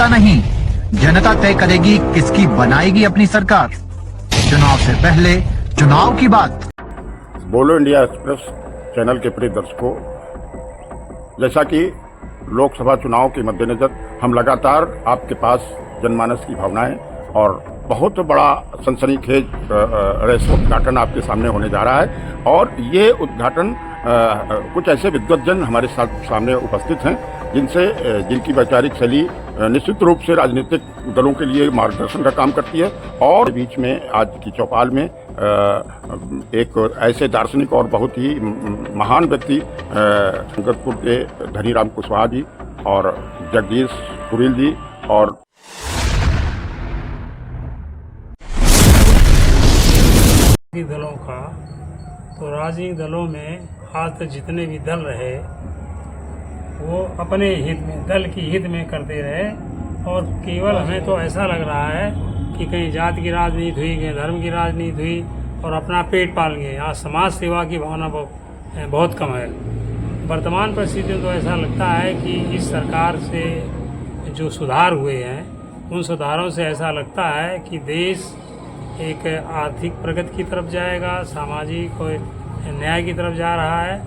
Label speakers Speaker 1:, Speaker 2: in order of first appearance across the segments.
Speaker 1: जनता नहीं, जनता तय करेगी किसकी बनाएगी अपनी सरकार। चुनाव से पहले चुनाव की बात।
Speaker 2: बोलो इंडिया एक्सप्रेस चैनल के प्रिय दर्शकों, जैसा कि लोकसभा चुनाव के मद्देनजर हम लगातार आपके पास जनमानस की भावनाएं और बहुत बड़ा सनसनीखेज रेस उद्घाटन आपके सामने होने जा रहा है। और ये उद्घाटन कुछ ऐसे विद्वज्जन हमारे साथ सामने उपस्थित हैं जिनकी वैचारिक शैली निश्चित रूप से राजनीतिक दलों के लिए मार्गदर्शन का काम करती है। और बीच में आज की चौपाल में एक ऐसे दार्शनिक और बहुत ही महान व्यक्ति संगतपुर के धनीराम कुशवाहा जी और जगदीश कुरील जी और
Speaker 3: दलों का, तो राजनीतिक दलों में आज तक जितने भी दल रहे वो अपने हित में, दल की हित में करते रहे। और केवल हमें तो ऐसा लग रहा है कि कहीं जाति की राजनीति हुई, कहीं धर्म की राजनीति हुई और अपना पेट पाल गए। यहाँ समाज सेवा की भावना बहुत कम है। वर्तमान परिस्थिति में तो ऐसा लगता है कि इस सरकार से जो सुधार हुए हैं उन सुधारों से ऐसा लगता है कि देश एक आर्थिक प्रगति की तरफ जाएगा, सामाजिक और न्याय की तरफ जा रहा है।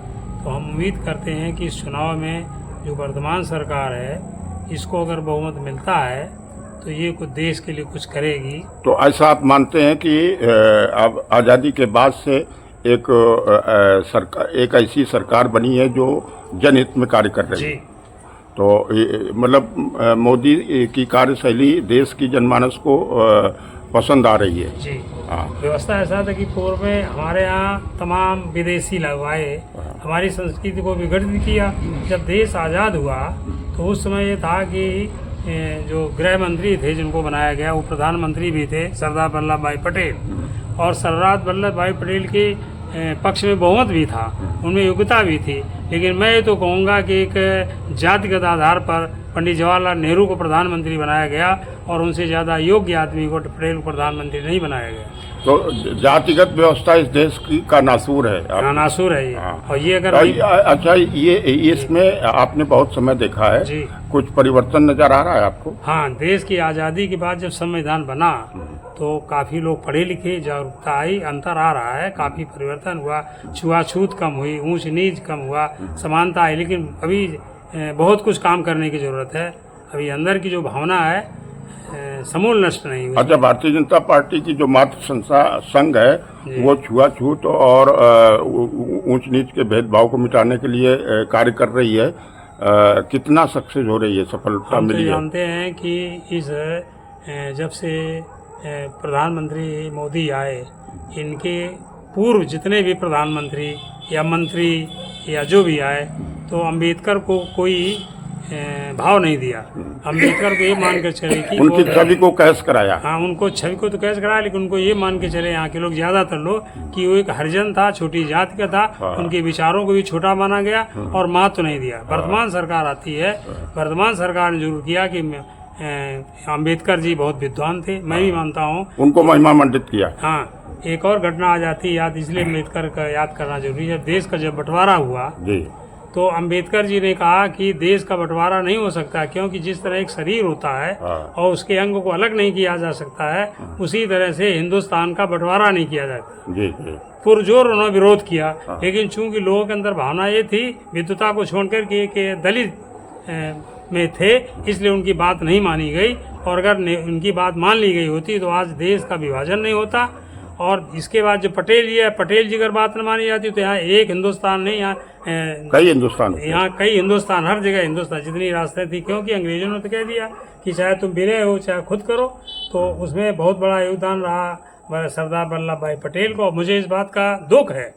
Speaker 3: तो हम उम्मीद करते हैं कि इस चुनाव में जो वर्तमान सरकार है इसको अगर बहुमत मिलता है तो ये कुछ देश के लिए कुछ करेगी। तो
Speaker 2: ऐसा आप मानते हैं कि अब आज़ादी के बाद से एक ऐसी सरकार बनी है जो जनहित में कार्य कर रही है। तो मतलब मोदी की कार्यशैली देश की जनमानस को पसंद आ रही है।
Speaker 3: जी हाँ। व्यवस्था ऐसा था कि पूर्व में हमारे यहाँ तमाम विदेशी लोग आए, हमारी संस्कृति को विघटित किया। जब देश आज़ाद हुआ तो उस समय ये था कि जो गृह मंत्री थे जिनको बनाया गया वो प्रधानमंत्री भी थे, सरदार वल्लभ भाई पटेल। और सरदार वल्लभ भाई पटेल के पक्ष में बहुमत भी था, उनमें योग्यता भी थी। लेकिन मैं तो कहूँगा कि एक जातिगत आधार पर पंडित जवाहरलाल नेहरू को प्रधानमंत्री बनाया गया और उनसे ज़्यादा योग्य आदमी को पटेल को प्रधानमंत्री नहीं बनाया गया।
Speaker 2: तो जातिगत व्यवस्था इस देश का नासूर है।
Speaker 3: नासूर है ये। और ये अगर
Speaker 2: अच्छा, ये इसमें आपने बहुत समय देखा है जी, कुछ परिवर्तन नजर आ रहा है आपको?
Speaker 3: हाँ, देश की आज़ादी के बाद जब संविधान बना तो काफ़ी लोग पढ़े लिखे, जागरूकता आई, अंतर आ रहा है, काफ़ी परिवर्तन हुआ, छुआछूत कम हुई, ऊंच नीच कम हुआ, समानता आई। लेकिन अभी बहुत कुछ काम करने की ज़रूरत है। अभी अंदर की जो भावना है समूल नष्ट नहीं हुई।
Speaker 2: अच्छा, भारतीय जनता पार्टी की जो मातृ संस्था संघ है वो छुआछूत और ऊंच नीच के भेदभाव को मिटाने के लिए कार्य कर रही है। कितना सक्सेस हो रही है, सफलता मिली है?
Speaker 3: जानते हैं कि इस जब से प्रधानमंत्री मोदी आए, इनके पूर्व जितने भी प्रधानमंत्री या मंत्री या जो भी आए तो अंबेडकर को कोई भाव नहीं दिया। अंबेडकर को ये मान कर चले कि
Speaker 2: उनकी छवि को कैश कराया।
Speaker 3: हाँ, उनको छवि को तो कैश कराया, लेकिन उनको ये मान के चले यहाँ के लोग, ज्यादातर लोग, कि वो एक हरिजन था, छोटी जाति का था। उनके विचारों को भी छोटा माना गया और महत्व नहीं दिया। वर्तमान सरकार आती है, वर्तमान सरकार ने जरूर किया कि अम्बेडकर जी बहुत विद्वान थे, मैं भी मानता हूँ,
Speaker 2: उनको महिमा मंडित किया।
Speaker 3: हाँ, एक और घटना आ जाती याद, इसलिए अम्बेडकर का याद करना जरूरी है। देश का जब बंटवारा हुआ जी, तो अंबेडकर जी ने कहा कि देश का बंटवारा नहीं हो सकता, क्योंकि जिस तरह एक शरीर होता है और उसके अंग को अलग नहीं किया जा सकता है, उसी तरह से हिंदुस्तान का बंटवारा नहीं किया जाता जी। पुरजोर उन्होंने विरोध किया। लेकिन चूंकि लोगों के अंदर भावना ये थी विद्वता को छोड़कर के दलित में थे, इसलिए उनकी बात नहीं मानी गई। और अगर उनकी बात मान ली गई होती तो आज देश का विभाजन नहीं होता। और इसके बाद जो पटेल जी है, पटेल जी अगर बात न मानी जाती तो यहाँ एक हिंदुस्तान नहीं, यहाँ
Speaker 2: कई हिंदुस्तान,
Speaker 3: यहाँ कई हिंदुस्तान, हर जगह हिंदुस्तान, जितनी रास्ते थी। क्योंकि अंग्रेजों ने तो कह दिया कि चाहे तुम विलय हो चाहे खुद करो। तो उसमें बहुत बड़ा योगदान रहा सरदार वल्लभ भाई पटेल को। मुझे इस बात का दुख है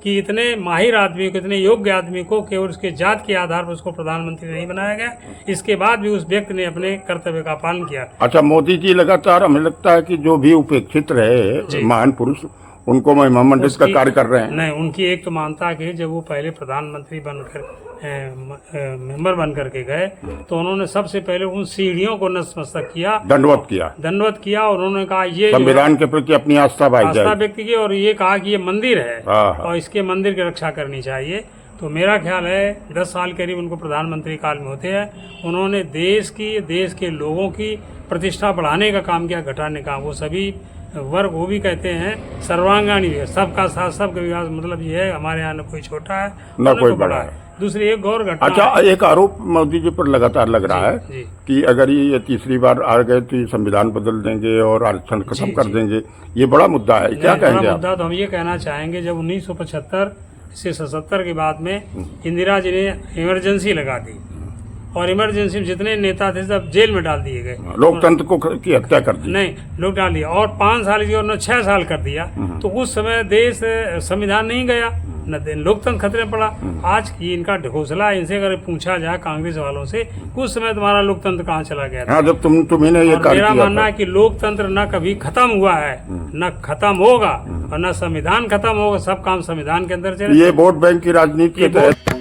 Speaker 3: कि इतने माहिर आदमी को, इतने योग्य आदमी को केवल उसके जात के आधार पर उसको प्रधानमंत्री नहीं बनाया गया। इसके बाद भी उस व्यक्ति ने अपने कर्तव्य का पालन किया।
Speaker 2: अच्छा, मोदी जी लगातार हमें लगता है कि जो भी उपेक्षित रहे महान पुरुष, उनको महिमा मंडित का कार्य कर रहे हैं।
Speaker 3: नहीं, उनकी एक तो मानता कि जब वो पहले प्रधानमंत्री बनकर मेंबर बन करके गए तो उन्होंने सबसे पहले उन सीढ़ियों को नतमस्तक किया, दंडवत किया। और उन्होंने कहा ये
Speaker 2: संविधान के प्रति अपनी आस्था व्यक्त की और
Speaker 3: ये कहा कि ये मंदिर है और इसके मंदिर की रक्षा करनी चाहिए। तो मेरा ख्याल है 10 साल करीब उनको प्रधानमंत्री काल में होते हैं, उन्होंने देश के लोगों की प्रतिष्ठा बढ़ाने का काम किया, घटाने का। वो सभी वर्ग, वो भी कहते हैं सर्वांगानी विकास, सबका साथ सबका विकास, मतलब ये है हमारे यहाँ न कोई छोटा है
Speaker 2: न कोई बड़ा है।
Speaker 3: दूसरी एक और घटना।
Speaker 2: अच्छा, एक आरोप मोदी जी पर लगातार लग रहा है
Speaker 3: जी।
Speaker 2: कि अगर ये तीसरी बार आ गए तो ये संविधान बदल देंगे और आरक्षण खत्म कर देंगे। ये बड़ा मुद्दा है, क्या कहेंगे आप?
Speaker 3: मुद्दा तो हम ये कहना चाहेंगे, जब 1975 से 77 के बाद में इंदिरा जी ने इमरजेंसी लगा दी और इमरजेंसी में जितने नेता थे सब जेल में डाल दिए गए,
Speaker 2: लोकतंत्र को की हत्या कर दी।
Speaker 3: नहीं, लोग डाल दिया और 5 साल की और 6 साल कर दिया। तो उस समय देश संविधान नहीं गया, न लोकतंत्र खतरे में पड़ा। आज की इनका ढकोसला, इनसे अगर पूछा जाए कांग्रेस वालों से, उस समय तुम्हारा लोकतंत्र कहाँ चला गया था?
Speaker 2: हाँ, जब तुम्ही ने ये
Speaker 3: मेरा मानना है कि लोकतंत्र न कभी खत्म हुआ है, न खत्म होगा और न संविधान खत्म होगा। सब काम संविधान के अंदर चले।
Speaker 2: ये वोट बैंक की राजनीति के तहत